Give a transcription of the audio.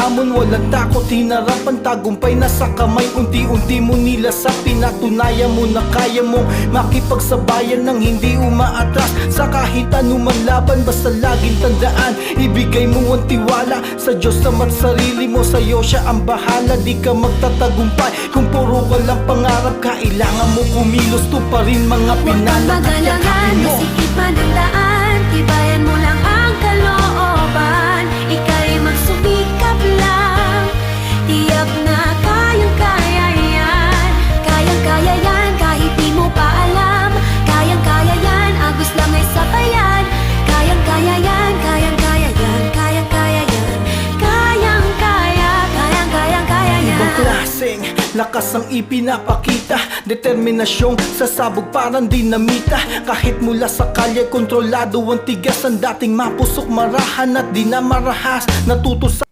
hamon, walang takot, hinarap ang tagumpay nasa kamay. Unti-unti mo nilasap, pinatunayan mo na kaya mong makipagsabayan ng hindi umaatras sa kahit anumang laban. Basta laging tandaan, ibigay mo ang tiwala sa Diyos na't sarili mo. Sa'yo siya ang bahala, di ka magtatagumpay kung puro walang pangarap. Kailangan mo kumilos, tuparin mga pinanakyakan mo. Masikip man ang daan, tibayan mo lang ang kalooban. Ika'y magsumikap lang, tiyak na kayang-kaya yan. Kayang-kaya yan, kahit di mo pa alam. Kayang-kaya yan, agos lang ay sabayan. Kayang-kaya yan, kayang-kaya yan, kayang-kaya yan. Kayang-kaya, kayang-kaya yan. Ibang klaseng lakas ang ipinapakita, determinasyong sasabog parang dinamita. Kahit mula sa kalye, kontrolado ang tigas. Ang dating mapusok, marahan at di na marahas. Natuto sa